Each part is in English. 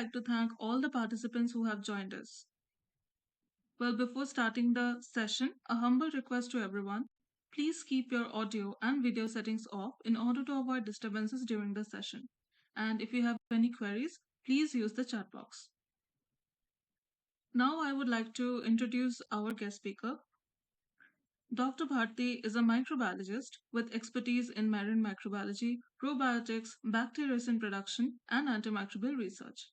like to thank all the participants who have joined us. Well, before starting the session, a humble request to everyone. Please keep your audio and video settings off in order to avoid disturbances during the session. And if you have any queries, please use the chat box. Now, I would like to introduce our guest speaker. Dr. Bharti is a microbiologist with expertise in marine microbiology, probiotics, bacteriocin production, and antimicrobial research.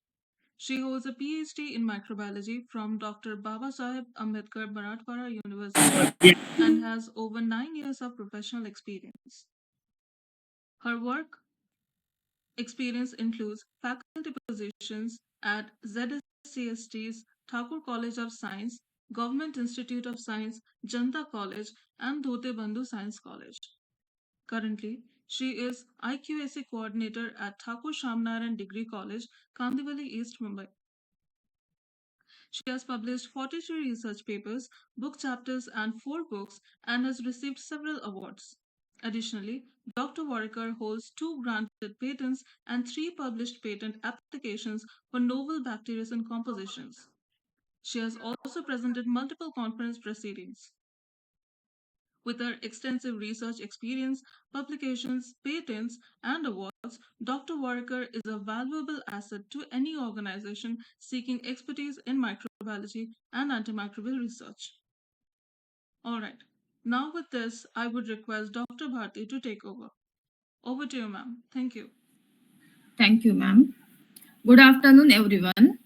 She holds a PhD in microbiology from Dr. Babasaheb Ambedkar Marathwada University and has over 9 years of professional experience. Her work experience includes faculty positions at ZSCST's Thakur College of Science, Government Institute of Science, Janta College, and Dhote Bandhu Science College. Currently, she is IQAC coordinator at Thakur Shamnaran Degree College, Kandivali, East Mumbai. She has published 43 research papers, book chapters, and 4 books, and has received several awards. Additionally, Dr. Warikar holds 2 granted patents and 3 published patent applications for novel bacteriocin compositions. She has also presented multiple conference proceedings. With her extensive research experience, publications, patents, and awards, Dr. Warikar is a valuable asset to any organization seeking expertise in microbiology and antimicrobial research. All right, now with this, I would request Dr. Bharti to take over. Over to you, ma'am. Thank you. Thank you, ma'am. Good afternoon, everyone.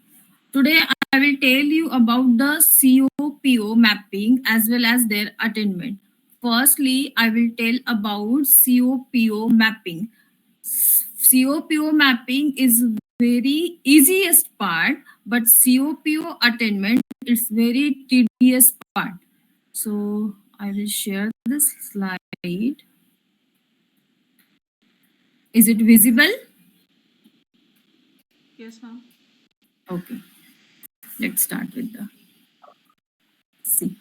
Today, I will tell you about the COPO mapping as well as their attainment. Firstly, I will tell about COPO mapping. COPO mapping is very easiest part, but COPO attainment is very tedious part. So I will share this slide. Is it visible? Yes, ma'am. Okay. Let's start with the C.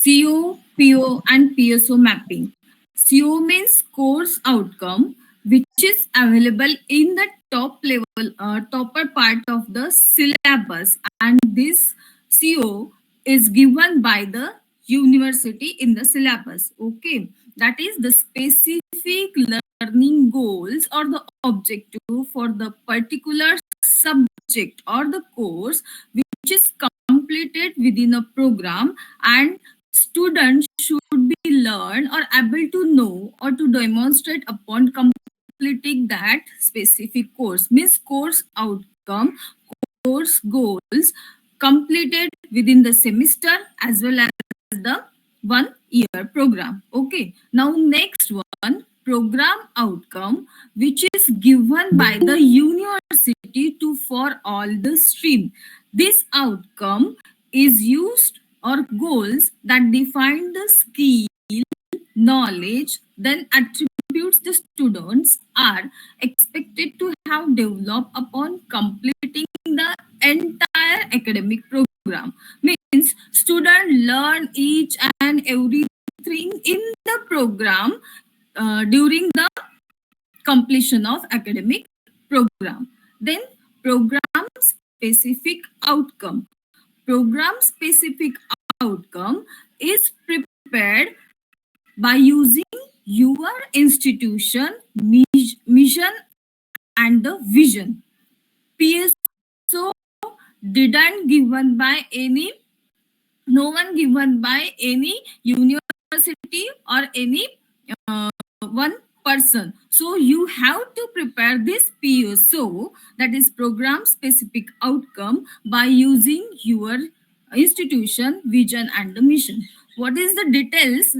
CO, PO, and PSO mapping. CO means course outcome, which is available in the topper part of the syllabus, and this CO is given by the university in the syllabus. Okay, that is the specific learning goals or the objective for the particular subject or the course which is completed within a program, and students should be learn or able to know or to demonstrate upon completing that specific course. Means course outcome, course goals completed within the semester as well as the 1 year program. Okay, now next one, program outcome, which is given by the university to for all the stream. This outcome is used or goals that define the skill, knowledge, then attributes the students are expected to have developed upon completing the entire academic program. Means student learn each and everything in the program during the completion of academic program. Then program specific outcome. Program specific outcome is prepared by using your institution mission and the vision. PSO didn't given by any, no one given by any university or any one person. So you have to prepare this PSO, that is program specific outcome, by using your institution vision and the mission. What is the details?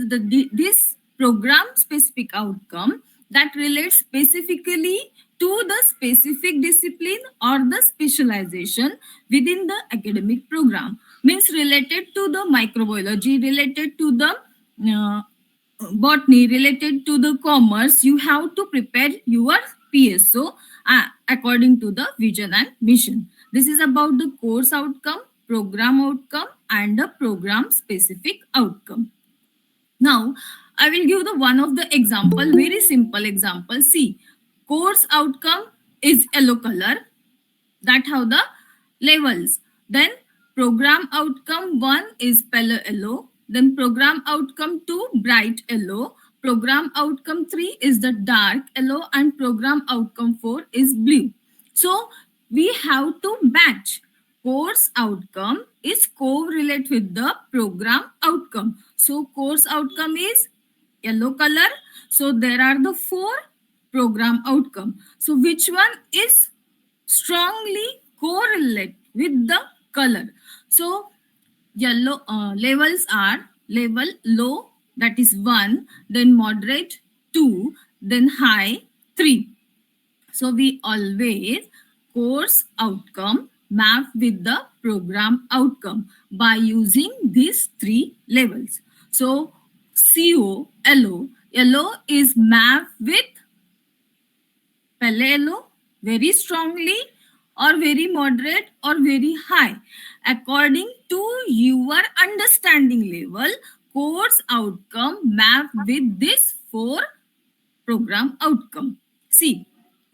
This program specific outcome that relates specifically to the specific discipline or the specialization within the academic program. Means related to the microbiology, related to the botany, related to the commerce, you have to prepare your PSO according to the vision and mission. This is about the course outcome, program outcome, and the program specific outcome. Now, I will give the one of the example, very simple example. See, course outcome is yellow color, That how the levels. Then program outcome 1 is pale yellow. Then program outcome 2 bright yellow. Program outcome 3 is the dark yellow, and program outcome 4 is blue. So we have to match. Course outcome is correlate with the program outcome. So course outcome is yellow color. So there are the four program outcome. So which one is strongly correlate with the color? So yellow levels are level low, that is 1, then moderate 2, then high 3. So we always course outcome map with the program outcome by using these three levels. So CO, yellow is mapped with pale yellow very strongly, or very moderate, or very high. According to your understanding level, course outcome map with this four program outcome. See,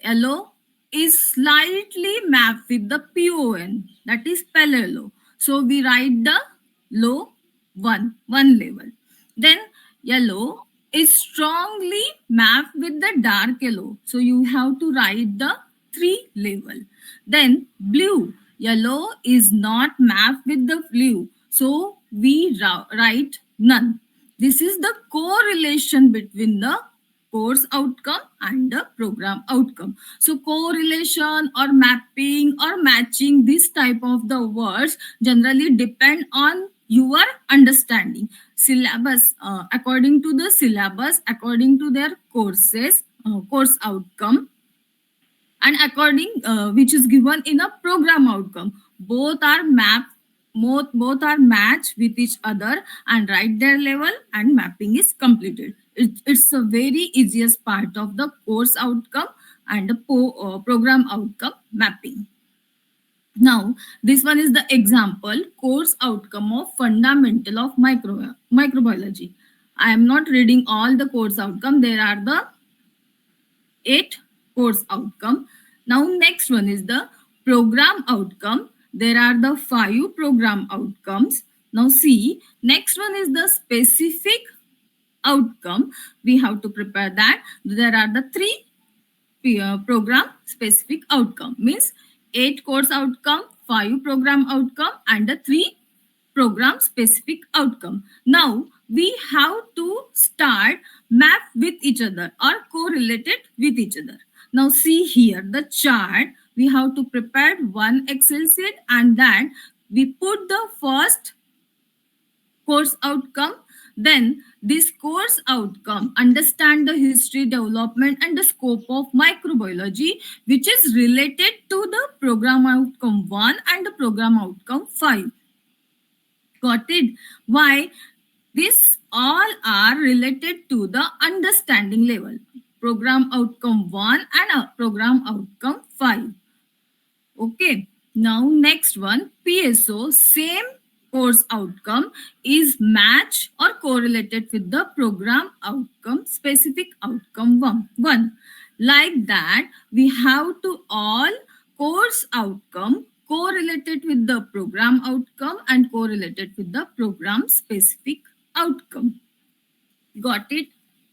yellow is slightly mapped with the PON, that is pale yellow. So we write the low one level. Then yellow is strongly mapped with the dark yellow. So you have to write the 3 level. Then blue, yellow is not mapped with the blue. So we write none. This is the correlation between the course outcome and the program outcome. So correlation or mapping or matching, this type of the words generally depend on your understanding. Syllabus, according to the syllabus, according to their courses, course outcome, and according which is given in a program outcome, both are mapped, both are matched with each other and write their level, and mapping is completed. It's a very easiest part of the course outcome and the program outcome mapping. Now this one is the example course outcome of fundamental of microbiology. I am not reading all the course outcome. There are the 8 course outcome. Now next one is the program outcome. There are the 5 program outcomes. Now see, next one is the specific outcome. We have to prepare that. There are the 3 program specific outcome, means 8 course outcome, 5 program outcome, and the 3 program specific outcome. Now we have to start map with each other or correlated with each other. Now see here the chart. We have to prepare one Excel sheet, and then we put the first course outcome. Then this course outcome understand the history, development, and the scope of microbiology, which is related to the program outcome 1 and the program outcome 5. Got it? Why? These all are related to the understanding level. Program outcome 1 and program outcome 5. Okay. Now next one, PSO, same course outcome is matched or correlated with the program outcome, specific outcome 1. Like that, we have to all course outcome correlated with the program outcome and correlated with the program specific outcome. Got it?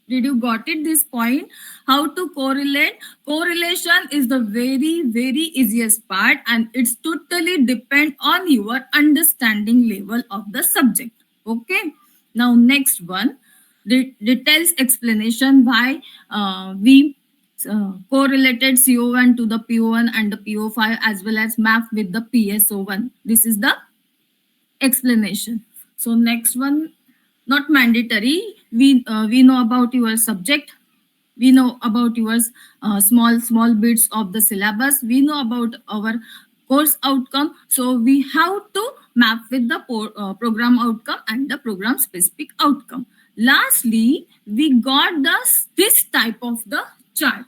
Did you got it this point? How to correlate? Correlation is the very easiest part, and it's totally depend on your understanding level of the subject. Okay. Now next one, the details explanation why we correlated CO1 to the PO1 and the PO5 as well as map with the PSO1. This is the explanation. So next one, not mandatory. We know about your subject. We know about your small bits of the syllabus. We know about our course outcome. So we have to map with the program outcome and the program specific outcome. Lastly, we got this type of the chart.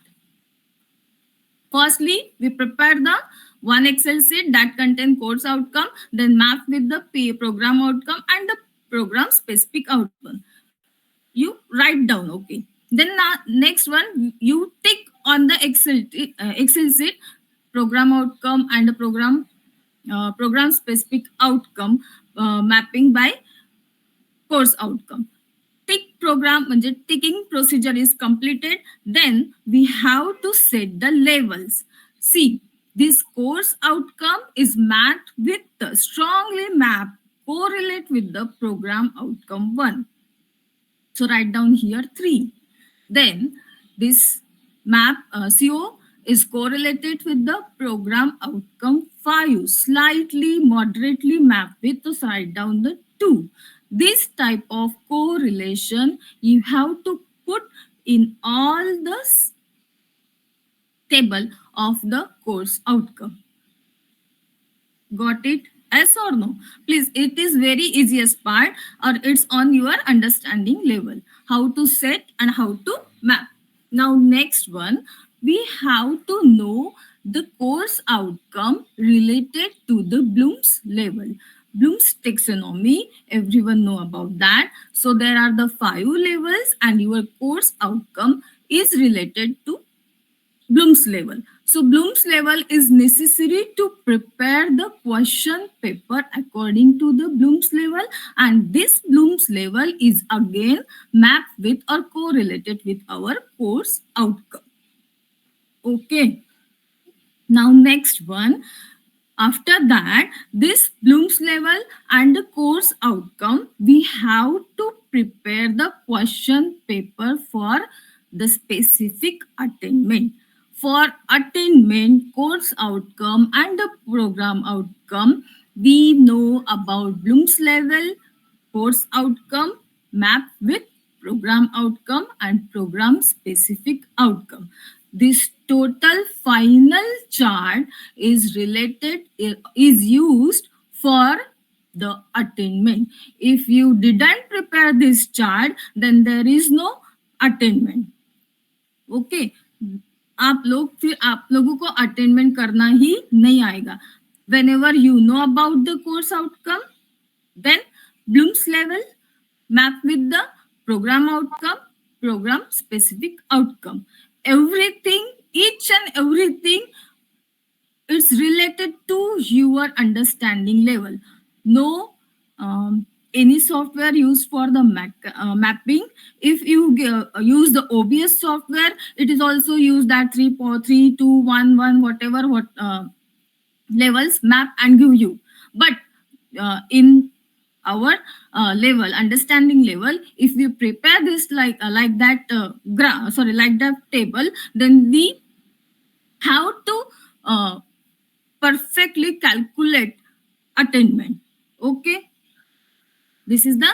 Firstly, we prepare the one Excel sheet that contain course outcome, then map with the program outcome and the program specific outcome. You write down, okay. Then next one, you tick on the Excel sheet program outcome and the program specific outcome mapping by course outcome. Tick program म्हणजे ticking procedure is completed. Then we have to set the levels. See, this course outcome is mapped with the strongly mapped correlate with the program outcome 1. So write down here 3. Then this map CO is correlated with the program outcome 5, slightly moderately mapped with, so write down the 2. This type of correlation you have to put in all the table of the course outcome. Got it? Yes or no? Please, it is very easiest part, or it's on your understanding level. How to set and how to map. Now next one, we have to know the course outcome related to the Bloom's level. Bloom's taxonomy, everyone know about that. So there are the 5 levels and your course outcome is related to Bloom's level. So Bloom's level is necessary to prepare the question paper according to the Bloom's level, and this Bloom's level is again mapped with or correlated with our course outcome. Okay. Now next one. After that, this Bloom's level and the course outcome, we have to prepare the question paper for the specific attainment. For attainment, course outcome and the program outcome, we know about Bloom's level, course outcome, map with program outcome and program specific outcome. This total final chart is used for the attainment. If you didn't prepare this chart, then there is no attainment. Okay. आप लोगों को attainment करना ही नहीं आएगा. Whenever you know about the course outcome, then Bloom's level map with the program outcome, program specific outcome. Everything, each and everything is related to your understanding level. No any software used for the mapping. If you use the OBS software, it is also used that 3, 4, 3, 2, 1, 1, whatever levels map and give you. But in our level, understanding level, if we prepare this like that like that table, then we have to perfectly calculate attainment. Okay. This is the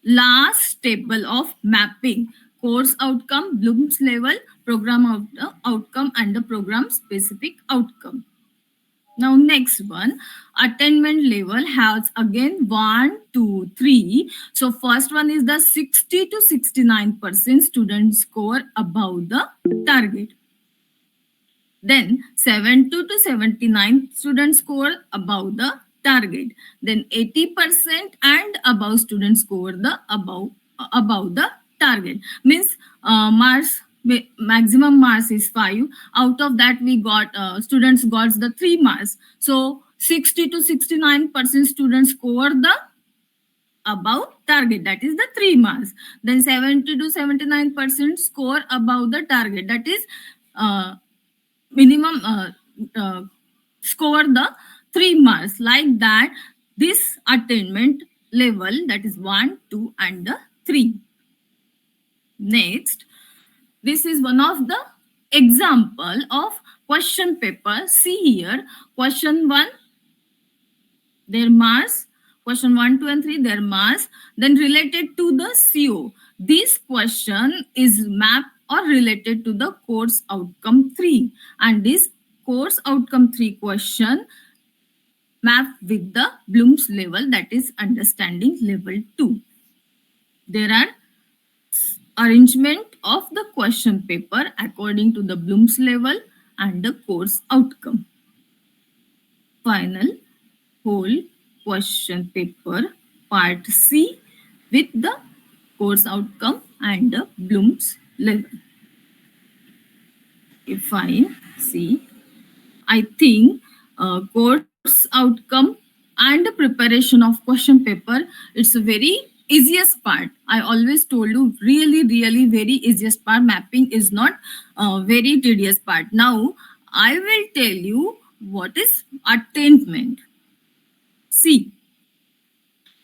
last table of mapping: course outcome, Bloom's level, program outcome, and the program specific outcome. Now next one, attainment level has again 1, 2, 3. So first one is the 60 to 69% student score above the target. Then 70 to 79 student score above the target. Then 80% and above student score the above the target. Means maximum marks is 5. Out of that, we got students got the 3 marks. So 60 to 69% students score the above target, that is the 3 marks. Then 70 to 79% score above the target, that is minimum score the 3 marks. Like that, this attainment level, that is 1, 2 and the 3. Next, this is one of the example of question paper. See here, question 1, their marks. Question 1, 2 and 3, their marks. Then related to the CO. This question is mapped or related to the course outcome 3. And this course outcome 3 question mapped with the Bloom's level, that is understanding level 2. There are arrangement of the question paper according to the Bloom's level and the course outcome. Final whole question paper part C with the course outcome and the Bloom's level. Okay, fine. See, I think course outcome and the preparation of question paper, it's a very easiest part. I always told you, really very easiest part. Mapping is not very tedious part. Now I will tell you what is attainment. See,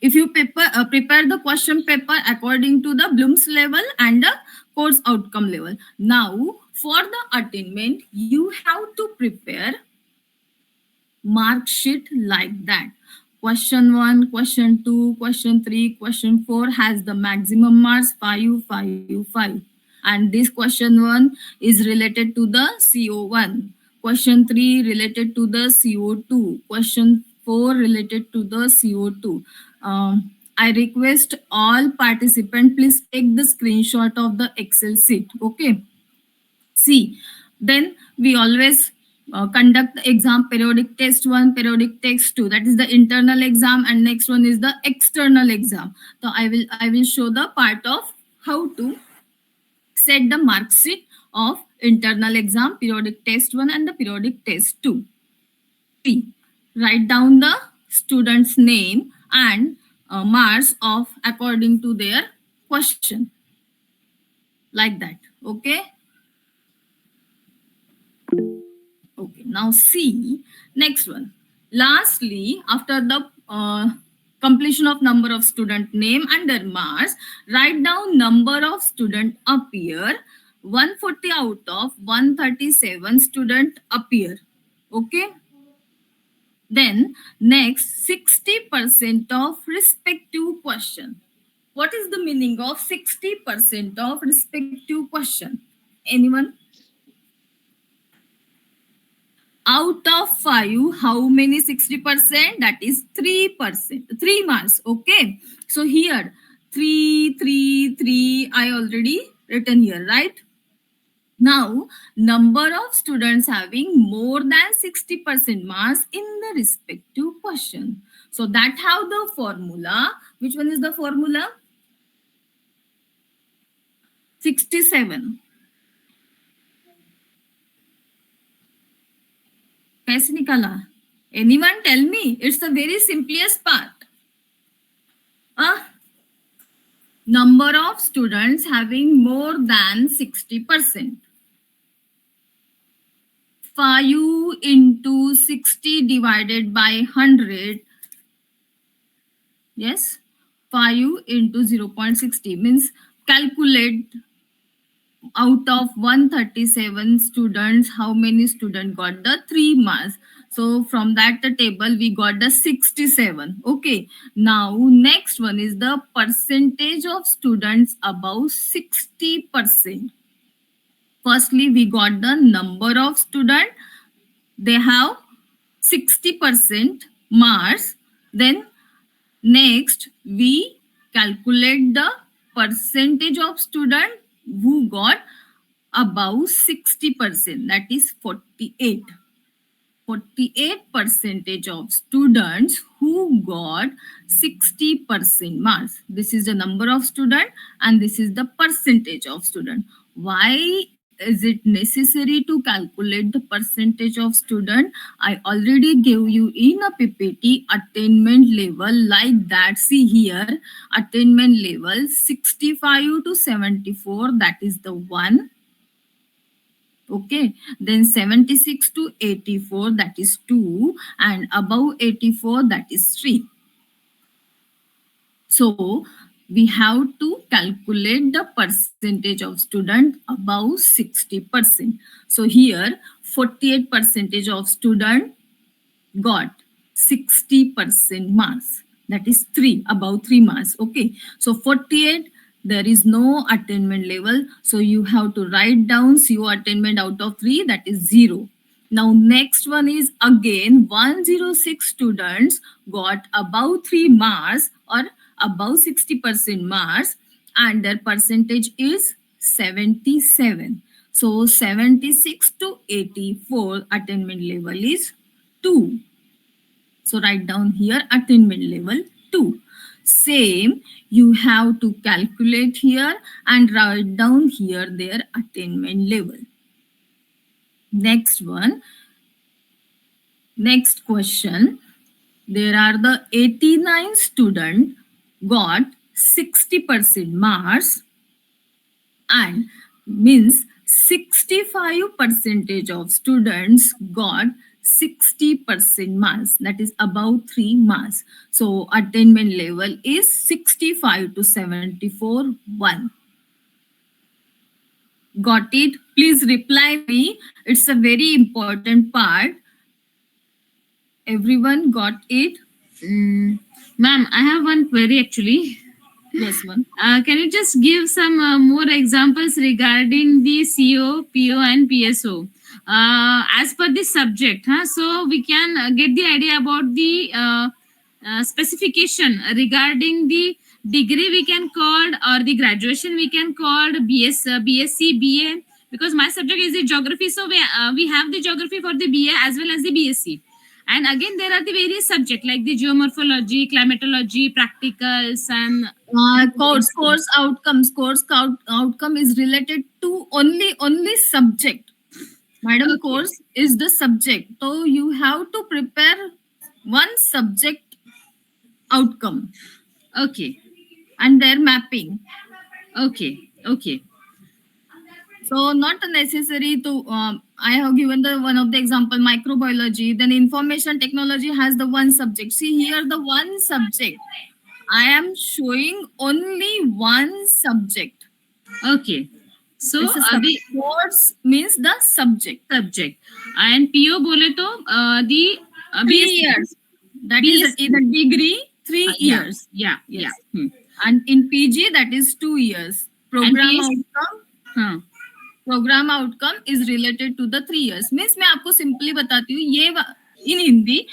if you prepare the question paper according to the Bloom's level and the course outcome level. Now, for the attainment, you have to prepare mark sheet like that. Question 1, question 2, question 3, question 4 has the maximum marks 5, 5, 5. And this question 1 is related to the CO1. Question 3 related to the CO2. Question 4 related to the CO2. I request all participants, please take the screenshot of the Excel sheet. Okay. See, then we always conduct the exam periodic test 1, periodic test 2. That is the internal exam, and next one is the external exam. So I will show the part of how to set the mark sheet of internal exam, periodic test 1 and the periodic test 2. See, write down the student's name and marks of according to their question, like that. Okay. Okay, now see next one. Lastly, after the completion of number of student name and their marks, write down number of student appear. 140 out of 137 student appear. Okay. Then next 60% of respective question. What is the meaning of 60% of respective question? Anyone? Out of 5, how many 60%? That is 3%, 3 marks. Okay. So here 3, 3, 3, I already written here, right? Now, number of students having more than 60% marks in the respective question. So that how the formula. Which one is the formula? 67. कैसे निकाला? Anyone tell me? It's the very simplest part. Number of students having more than 60%. 5 into 60 divided by 100. Yes, 5 into 0.60 means calculate out of 137 students, how many students got the 3 marks. So from that the table we got the 67. Okay. Now next one is the percentage of students above 60%. Firstly, we got the number of students. They have 60% marks. Then next we calculate the percentage of students who got above 60%. That is 48. 48% of students who got 60% marks. This is the number of students and this is the percentage of students. Why is it necessary to calculate the percentage of student? I already gave you in a PPT attainment level like that. See here, attainment level 65 to 74, that is the 1. Okay, then 76 to 84, that is 2, and above 84, that is 3. So we have to calculate the percentage of student above 60%. So here 48% of student got 60% marks. That is 3, above 3 marks. Okay, so 48, there is no attainment level. So you have to write down CO attainment out of 3, that is 0. Now next one is again 106 students got above 3 marks or above 60% marks and their percentage is 77. So 76 to 84 attainment level is 2. So write down here attainment level 2. Same, you have to calculate here and write down here their attainment level. Next one, Next question. There are the 89 student got 60% marks, and means 65 percentage of students got 60% marks, that is about 3 marks. So attainment level is 65 to 74 1. Got it? Please reply me. It's a very important part. Everyone got it? Ma'am, I have one query actually. Yes, one. Can you just give some more examples regarding the CO, PO, and PSO? As per the subject, so we can get the idea about the specification regarding the degree we can call, or the graduation we can call BSc, BA. Because my subject is the geography, so we have the geography for the BA as well as the BSc. And again, there are the various subjects like the geomorphology, climatology, practicals, and Course outcome is related to only subject. Madam, Okay. course is the subject. So you have to prepare one subject outcome Okay, and their mapping. okay, okay. So not necessary to. I have given the one of the example microbiology. Then information technology has the one subject. See here the one subject. I am showing only one subject. Okay. So It's a the course means the subject. subject, and PO bole to the 3 BSc. years. That is BSc. in a degree, 3 Yeah, years. yeah, Yes. yeah. And in PG, that is 2 years. Program PhD? outcome, हाँ, program outcome is related to the 3 years. Means मैं आपको simply बताती हूँ ये in Hindi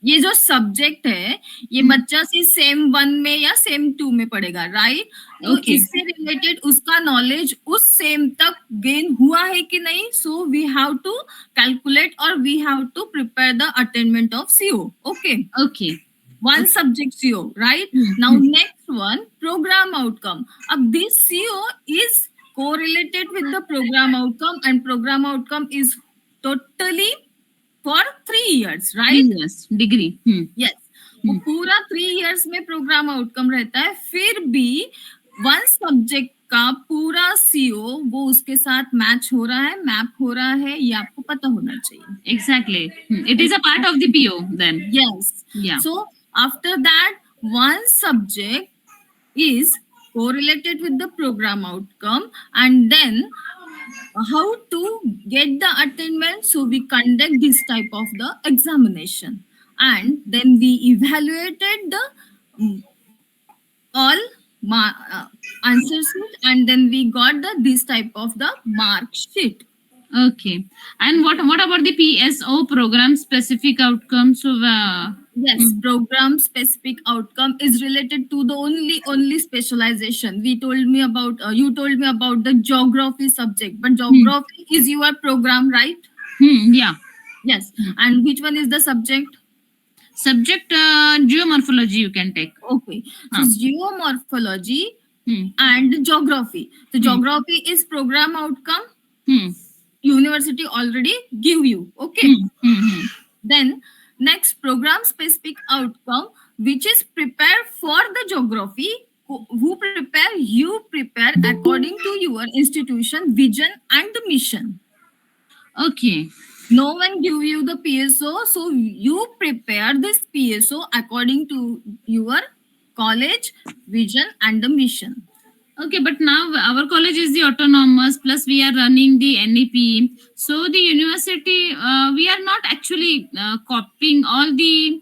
ये जो subject है ये बच्चा सी सेम 1 में या सेम 2 में पढ़ेगा, राइट? तो Okay. इससे रिलेटेड उसका नॉलेज उस सेम तक गेन हुआ है कि नहीं, so we have to calculate और we have to prepare the attainment of CO. Okay, okay. one subject CO, right? Now next one, program outcome. Ab this CO is correlated with the program outcome, and program outcome is totally for 3 years, right? Yes, degree. Yes. वो पूरा 3 years में programme outcome रहता है, फिर भी one subject का पूरा CO वो उसके साथ मैच हो रहा है, मैप हो रहा है, ये आपको पता होना चाहिए. Exactly. It is a part of the PO then. Yes. Yeah. So after that, one subject is correlated with the program outcome, and then how to get the attainment. So we conduct this type of the examination, and then we evaluated the all answer sheet, and then we got the this type of the mark sheet. Okay. And what about the PSO, program specific outcomes? So Yes, program specific outcome is related to the only specialization. We told me about you told me about the geography subject, but geography is your program, right? Yeah. Yes. And which one is the subject? Subject geomorphology you can take. Okay. So geomorphology Hmm. and geography. So geography is program outcome. University already give you. Okay. Then next, program specific outcome, which is prepared for the geography. Who prepare? You prepare according to your institution vision and the mission. Okay. No one give you the PSO, so you prepare this PSO according to your college vision and the mission. Okay, but now our college is the autonomous, plus we are running the NEP. So the university, we are not actually copying all the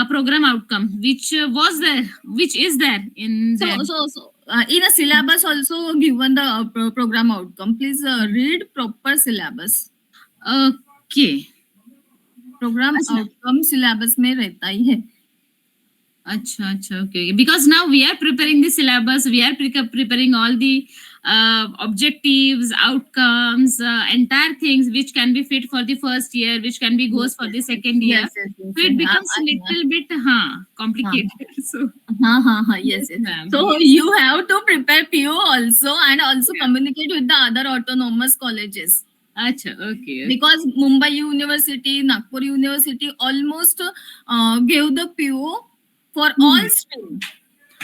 program outcome, which was there, which is there in there. So in a syllabus also given the program outcome. Please read proper syllabus. Okay. Program outcome syllabus में रहता ही है. अच्छा, okay. Because now we are preparing the syllabus, we are preparing all the objectives, outcomes, entire things which can be fit for the first year, which can be goes for the second year. Yes. So it becomes a little bit complicated. So Yes. ma'am. So you have to prepare PO also, and also communicate with the other autonomous colleges. Acha, okay. Because Mumbai University, Nagpur University almost gave the PO for all stream.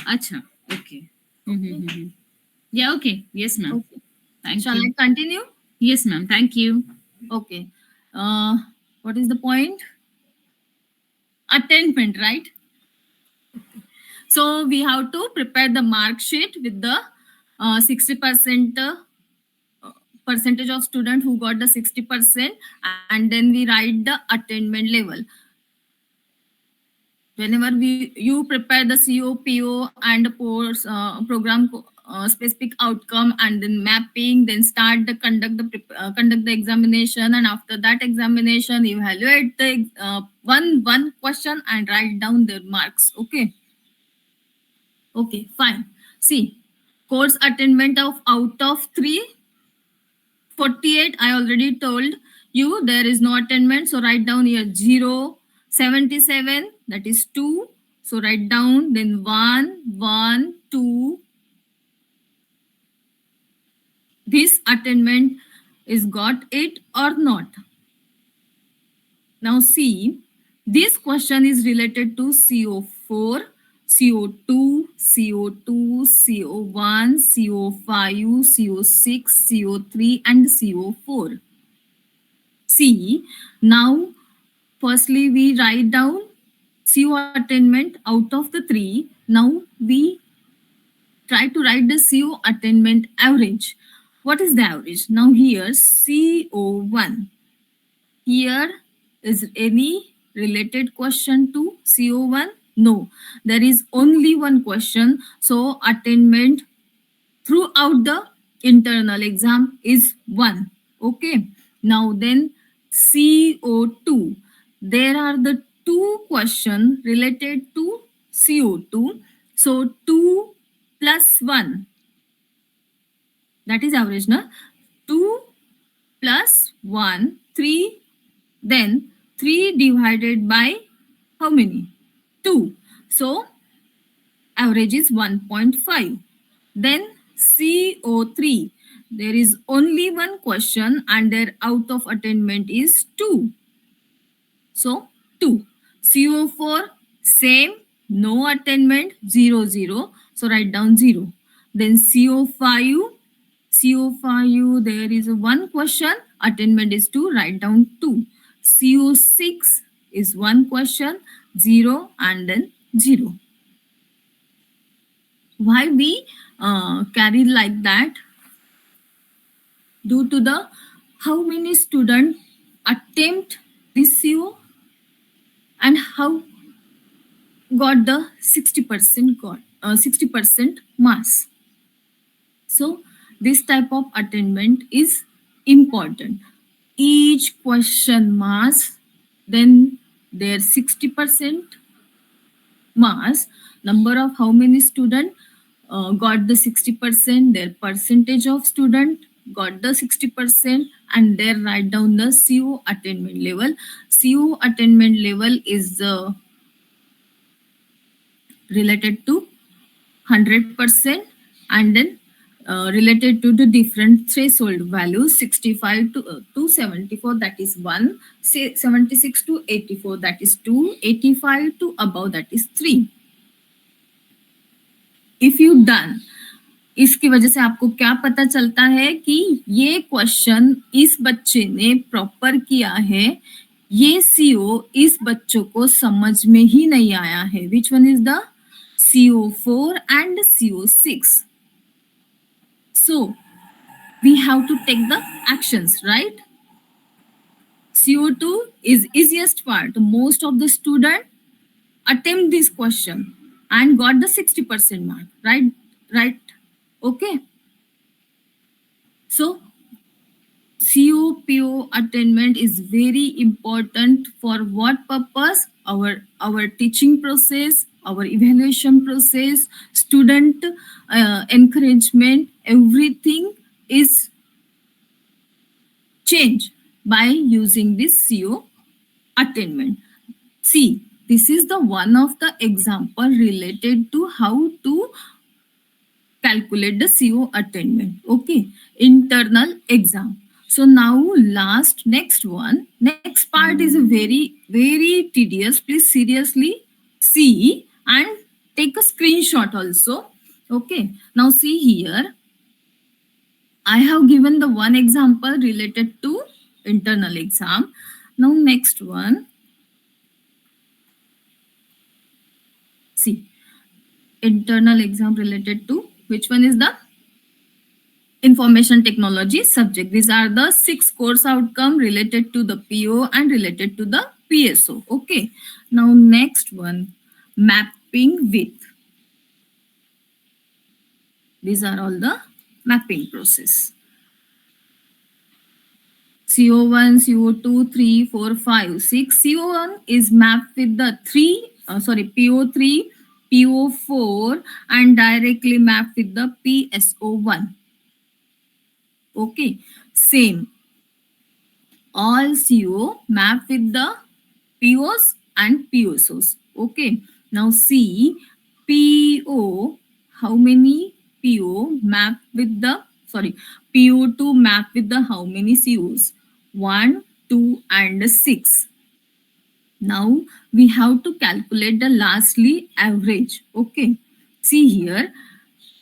Acha, okay. Okay. Yeah, okay. Yes, ma'am. Okay. Thank Shall you. I continue? Yes, ma'am. Thank you. Okay. What is the point? Attainment, right? So we have to prepare the mark sheet with the 60% percentage of student who got the 60%, and then we write the attainment level. Whenever you prepare the CO, PO, and program specific outcome, and then mapping, then start the conduct the examination, and after that examination, evaluate the one question and write down their marks. Okay. Okay, fine. See, course attainment of out of 348, I already told you there is no attainment. So write down here 0, 77, that is 2. So write down then 1, 1, 2. This attainment is got it or not. Now see, this question is related to CO4, CO2, CO2, CO1, CO5, CO6, CO3, and CO4. See, now firstly we write down CO attainment out of the 3. Now we try to write the CO attainment average. What is the average? Now here CO1. Here is any related question to CO1? No, there is only one question. So attainment throughout the internal exam is 1. Okay. Now then CO2. There are the 2 questions related to CO2. So 2 plus 1. That is average, na? 2 plus 1, 3. Then 3 divided by how many? 2. So average is 1.5. Then CO3. There is only one question and their out of attainment is 2. So 2. CO4, same, no attainment, 0, 0. So write down 0. Then CO5, there is one question, attainment is 2, write down 2. CO6 is one question, 0, and then 0. Why we carry like that? Due to the how many students attempt this CO and how got the 60% marks. So this type of attainment is important. Each question marks, then their 60% marks, number of how many students got the 60%, their percentage of student got the 60%, and then write down the CO attainment level. CO attainment level is related to 100%, and then related to the different threshold values, 65 to 74, that is 1, 76 to 84, that is 2, 85 to above, that is 3. If you done, इसकी वजह से आपको क्या पता चलता है कि ये क्वेश्चन इस बच्चे ने प्रॉपर किया है, ये CO इस बच्चों को समझ में ही नहीं आया है. Which one is the CO4 and CO6? So we have to take the actions, right? CO2 is easiest part. Most of the student attempt this question and got the 60% mark, right? Okay. So CO, PO attainment is very important. For what purpose? Our teaching process, our evaluation process, student encouragement, everything is changed by using this CO attainment. See, this is the one of the example related to how to calculate the CO attainment. Okay, internal exam. So now next one, next part is a very tedious. Please seriously see and take a screenshot also. Okay. Now see here, I have given the one example related to internal exam. Now next one, see, internal exam related to which one is the information technology subject. These are the 6 course outcome related to the PO and related to the PSO. Okay. Now next one, mapping with. These are all the mapping process. CO1, CO2, 3, 4, 5, 6. CO1 is mapped with the PO3, PO4 and directly mapped with the PSO1. Okay, same. All CO map with the POs and PSOs. Okay, now see PO, how many PO map with the, PO2 map with the how many COs? 1, 2 and 6. Now we have to calculate the lastly average. Okay, see here,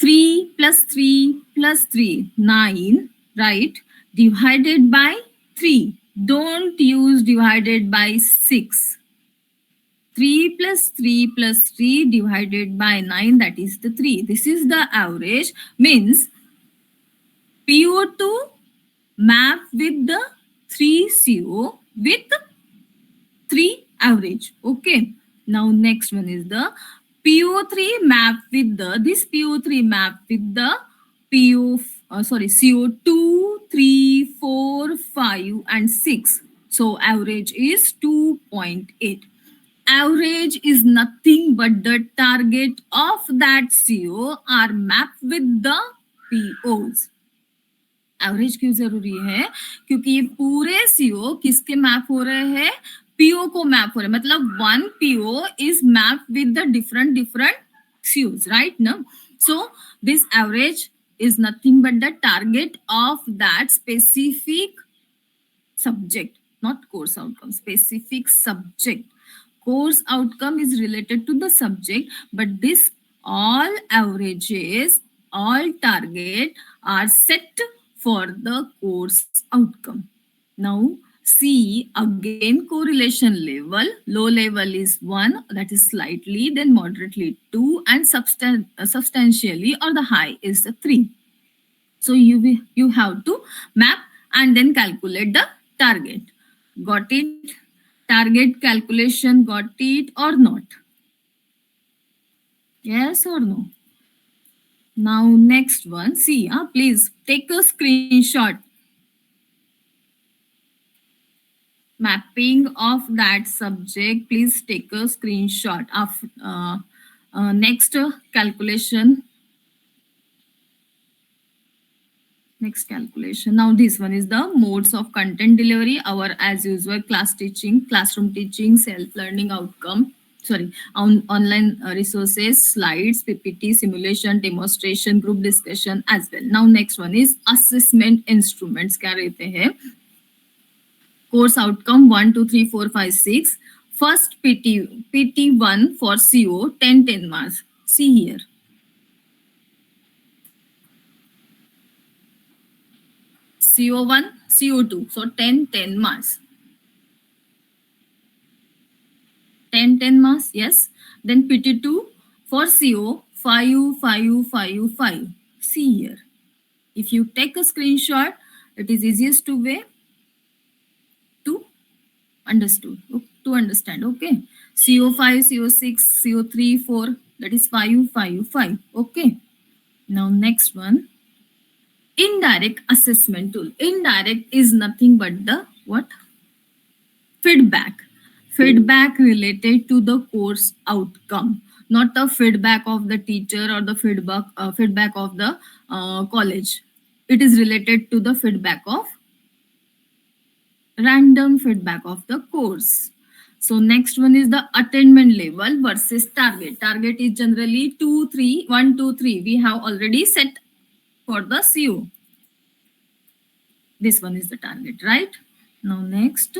3 plus 3 plus 3, 9, right? Divided by 3. Don't use divided by 6. 3 plus 3 plus 3 divided by 9, that is the 3. This is the average, means PO2 map with the 3 CO with 3 average. Okay. Now next one is the PO3 map with the, this PO3 map with the CO2, 3, 4, 5 and 6. So average is 2.8. Average is nothing but the target of that CO are mapped with the POs. Average क्यों जरूरी है? क्योंकि ये पूरे CO किसके map हो रहे हैं? पीओ को मैप हो रहे हैं. मतलब one PO is map with the different COs, right? No, so this average is nothing but the target of that specific subject, not course outcome. Specific subject. Course outcome is related to the subject, but this all averages, all target are set for the course outcome. Now see again correlation level. Low level is 1, that is slightly, then moderately 2 and substantially or the high is the 3. So you have to map and then calculate the target. Got it? Target calculation, got it or not? Yes or no? Now next one, see, please take a screenshot. Mapping of that subject, please take a screenshot of next calculation. Next calculation. Now this one is the modes of content delivery. Our as usual class teaching, classroom teaching, self-learning outcome. Online resources, slides, PPT, simulation, demonstration, group discussion as well. Now next one is assessment instruments. क्या रहते हैं? Course outcome 1, 2, 3, 4, 5, 6. First PT1 for CO 10 marks. See here. CO1, CO2. So 10 marks. 10 marks, yes. Then PT2 for CO 5, 5, 5, 5. See here. If you take a screenshot, it is easiest way to understand. Okay. CO5, CO6, CO3, 4. That is 5, 5, 5. Okay. Now next one. Indirect assessment tool. Indirect is nothing but the what? Feedback. Feedback related to the course outcome, not the feedback of the teacher or the feedback of the college. It is related to the feedback of random feedback of the course. So next one is the attainment level versus target. Target is generally 2, 3, 1, 2, 3. We have already set for the CO. This one is the target, right? Now next.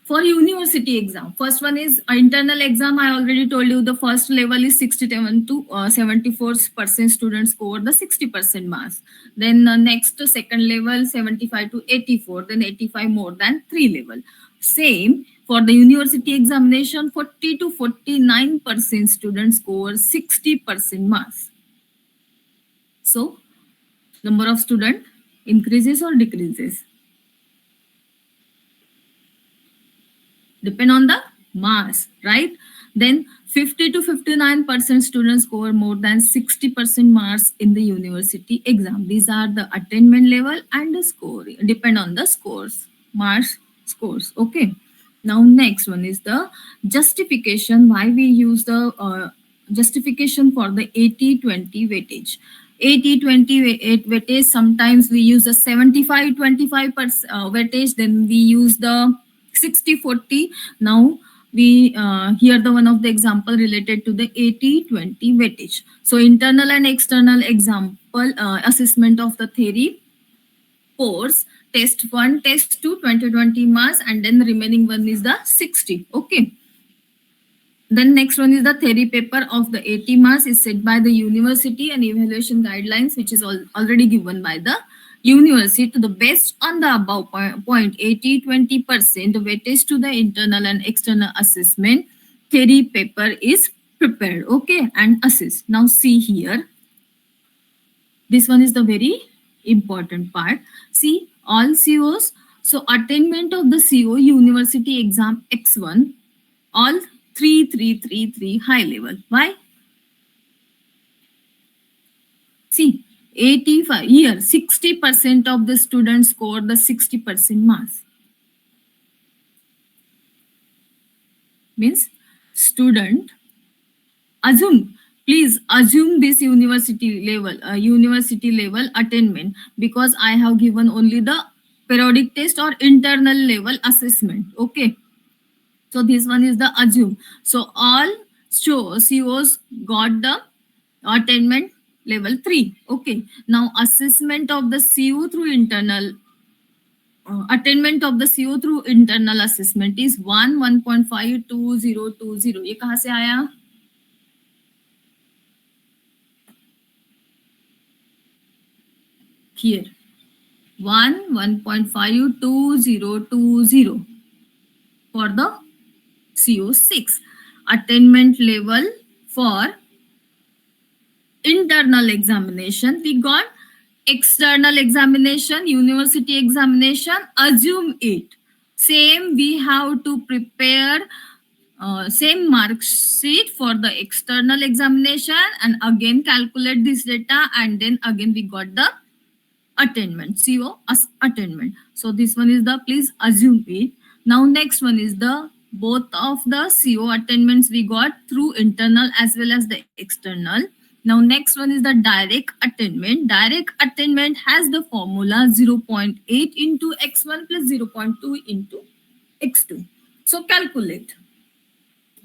For university exam, first one is internal exam. I already told you the first level is 67 to 74% students score the 60% marks. Then next second level 75 to 84, then 85 more than 3 level. Same for the university examination, 40 to 49% students score 60% marks. So number of student increases or decreases? Depend on the mass, right? Then 50 to 59% students score more than 60% marks in the university exam. These are the attainment level and the score. Depend on the scores, marks, scores. Okay. Now next one is the justification. Why we use the justification for the 80-20 weightage. 80-20 weightage. Sometimes we use the 75-25% weightage. Then we use the 60-40. Now we here the one of the example related to the 80-20 weightage. So internal and external example assessment of the theory course, test 1, test 2, 20 marks, and then the remaining one is the 60. Okay. Then next one is the theory paper of the 80 marks is set by the university and evaluation guidelines, which is already given by the university to the best on the above point 80-20% weightage to the internal and external assessment. Theory paper is prepared, okay, and assessed. Now see here. This one is the very important part. See all COs. So attainment of the CO university exam X1, all 3 high level. Why? See, 85 here, 60% of the students score the 60% marks. Means student, please assume this university level attainment, because I have given only the periodic test or internal level assessment. Okay. So this one is the assume. So all COs got the attainment level 3. Okay. Now assessment of the CO through internal attainment of the CO through internal assessment is 1.5 2020. ये कहाँ से आया? Here 1.5 2020 for the CO6. Attainment level for internal examination, we got external examination, university examination, assume it. Same, we have to prepare same mark sheet for the external examination and again calculate this data, and then again we got the attainment, CO attainment. So this one is the, please assume it. Now next one is the both of the CO attainments we got through internal as well as the external. Now next one is the direct attainment. Direct attainment has the formula 0.8 into x1 plus 0.2 into x2. So calculate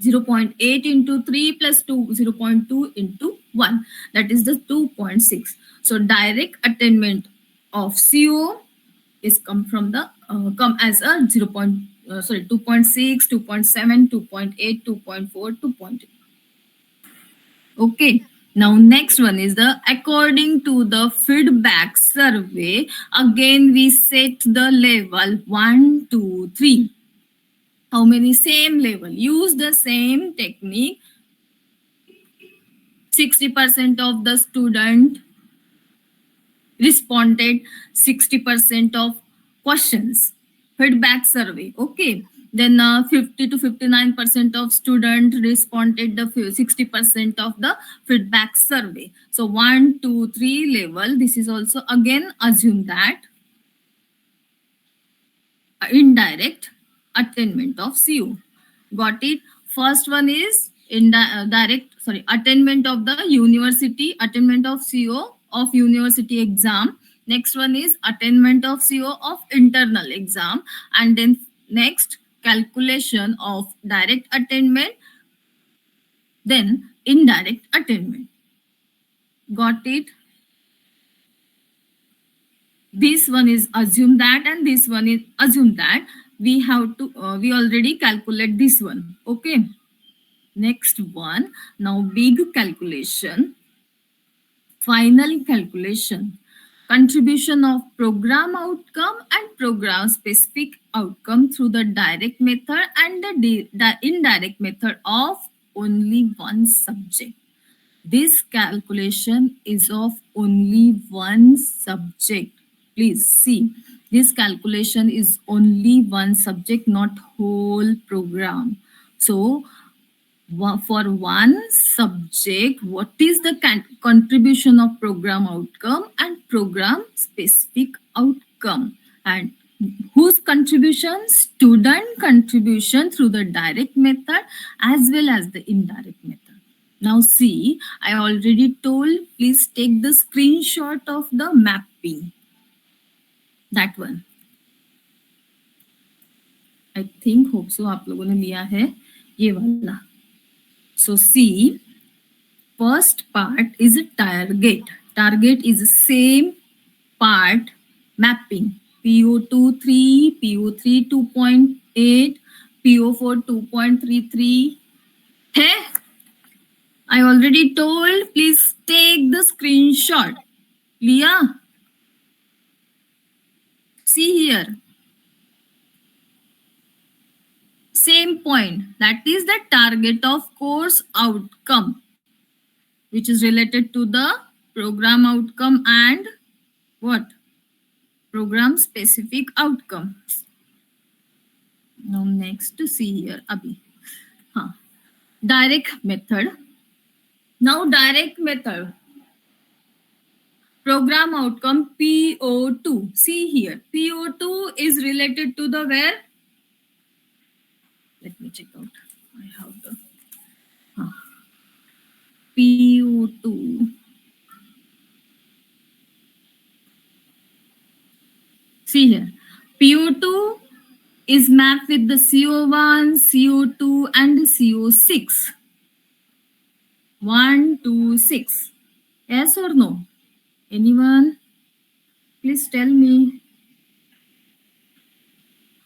0.8 into 3 plus 2, 0.2 into 1. That is the 2.6. So direct attainment of CO is come from the come as a 2.6, 2.7, 2.8, 2.4, 2.8. Okay. Now next one is the according to the feedback survey. Again we set the level 1, 2, 3. How many? Same level. Use the same technique. 60% of the student responded 60% of questions. Feedback survey. Okay. Then 50 to 59% of students responded the 60% of the feedback survey. So 1, 2, 3 level. This is also again assume that indirect attainment of CO. Got it? First one is attainment of the university, attainment of CO of university exam. Next one is attainment of CO of internal exam, and then next calculation of direct attainment, then indirect attainment. Got it? This one is assume that and this one is assume that. We have to, we already calculate this one. Okay. Next one. Now big calculation. Final calculation. Contribution of program outcome and program specific outcome through the direct method and the indirect method of only one subject. This calculation is of only one subject. Please see, this calculation is only one subject, not whole program. So for one subject, what is the contribution of program outcome and program specific outcome? And whose contribution? Student contribution through the direct method as well as the indirect method. Now see, I already told, please take the screenshot of the mapping. That one. I think, hope so, आप लोगों ने लिया है ये वाला. So see, first part is a target. Target is the same part mapping. PO2 3, PO3 2.8, PO4 2.33. Hey, I already told, please take the screenshot. Liya? See here. Same point. That is the target of course outcome, which is related to the program outcome and what? Program specific outcome. Now next to see here, Abhi. Direct method. Now direct method. Program outcome PO2. See here. PO2 is related to the where? Let me check out. I have the PO2. See here. PO2 is mapped with the CO1, CO2 and CO6. 1, 2, 6. Yes or no? Anyone? Please tell me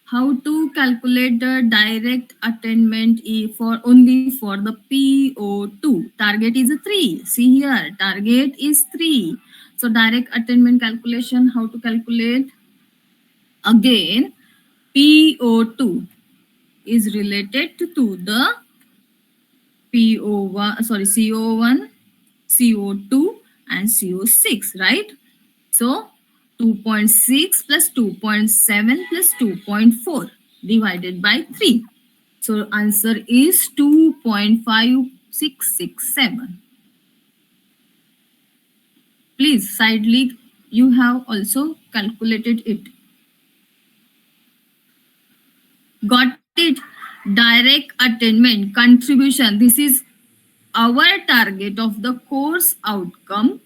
how to calculate the direct attainment for only for the PO2. Target is 3. See here, target is 3. So direct attainment calculation, how to calculate? Again, PO2 is related to the PO1, sorry, CO1, CO2 and CO6, right? So 2.6 plus 2.7 plus 2.4 divided by 3. So answer is 2.5667. Please, sidely, you have also calculated it. Got it? Direct attainment, contribution. This is our target of the course outcome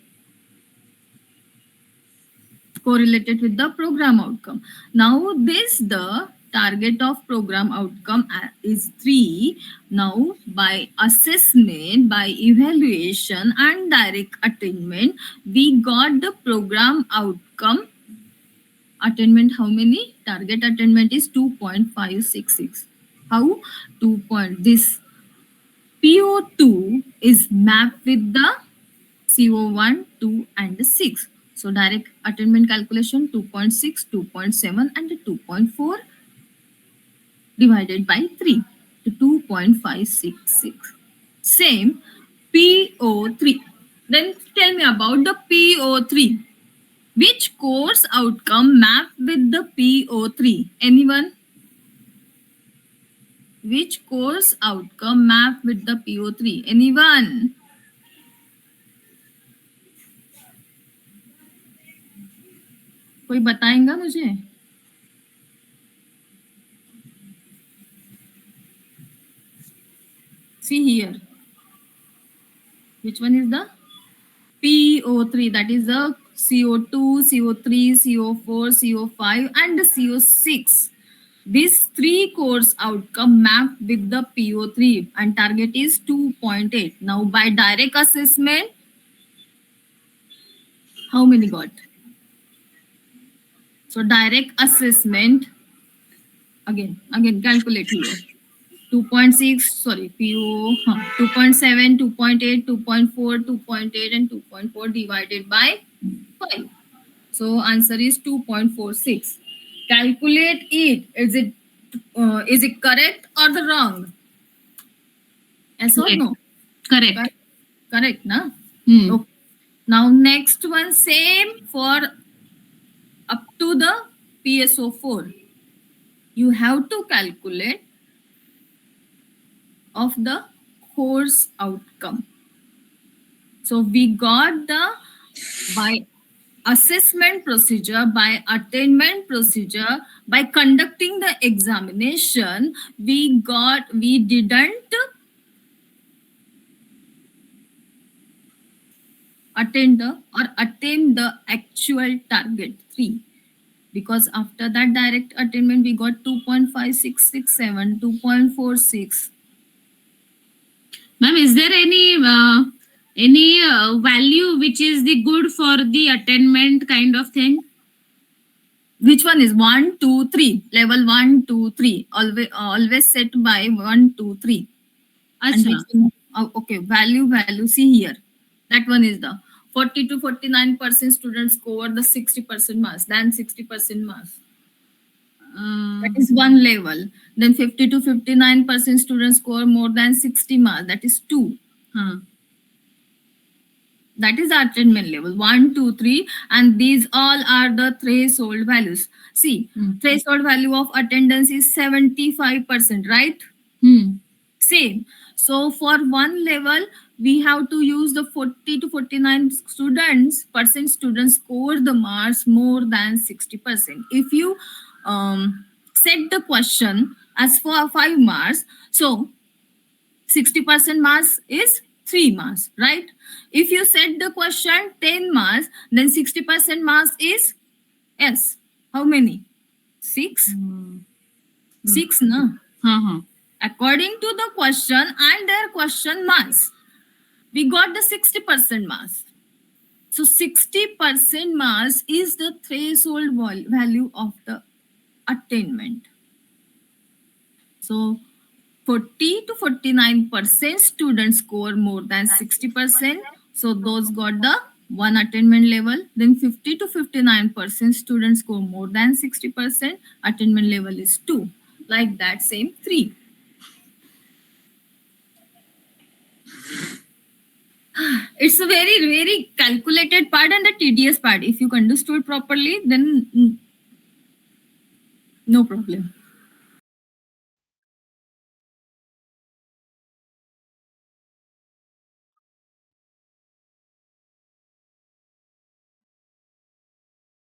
correlated with the program outcome. Now this the target of program outcome is 3. Now by assessment, by evaluation and direct attainment, we got the program outcome attainment. How many? Target attainment is 2.566. How? 2. This PO2 is mapped with the CO1, 2 and 6. So direct attainment calculation 2.6, 2.7 and 2.4 divided by 3 to 2.566. Same PO3. Then tell me about the PO3. Which course outcome mapped with the PO3? Anyone? Which course outcome mapped with the PO3? Anyone? कोई बताएगा मुझे? See here. Which one is the PO3? That is the CO2, CO3, CO4, CO5 and CO6. These 3 course outcome mapped with the PO3 and target is 2.8. Now by direct assessment, How many got? So direct assessment, again calculate here. 2.6, sorry, PO, 2.7, 2.8, 2.4, 2.8 and 2.4 divided by 5. So answer is 2.46. Calculate it. Is it correct or the wrong? Yes or Correct. no? Correct. Correct, na? Hmm. Okay. Now next one, same for up to the PSO4. You have to calculate of the course outcome. So we got the by assessment procedure, by attainment procedure, by conducting the examination, we didn't attain the actual target 3, because after that direct attainment we got 2.5667, 2.46. Ma'am, is there any value which is the good for the attainment kind of thing? Which one is 1, 2, 3? Level 1, 2, 3. Always set by 1, 2, 3. And which one, okay, value. See here. That one is the 40 to 49% students score the 60% marks, than 60% marks. That is one level. Then 50 to 59% students score more than 60 marks. That is 2. That is the attainment level 1, 2, 3, and these all are the threshold values. See, threshold value of attendance is 75%, right? Same. So for one level, we have to use the 40 to 49 students score the marks more than 60%. If you set the question as for 5 marks, so 60% marks is 3 marks, right? If you set the question 10 marks, then 60% marks is yes. How many? 6? 6, no? According to the question and their question marks, we got the 60% marks. So 60% marks is the threshold value of the attainment. So 40 to 49% students score more than 60%. So those got the 1 attainment level. Then 50 to 59% students score more than 60%. Attainment level is 2. Like that, same 3. It's a very, very calculated part and the tedious part. If you understood properly, then no problem.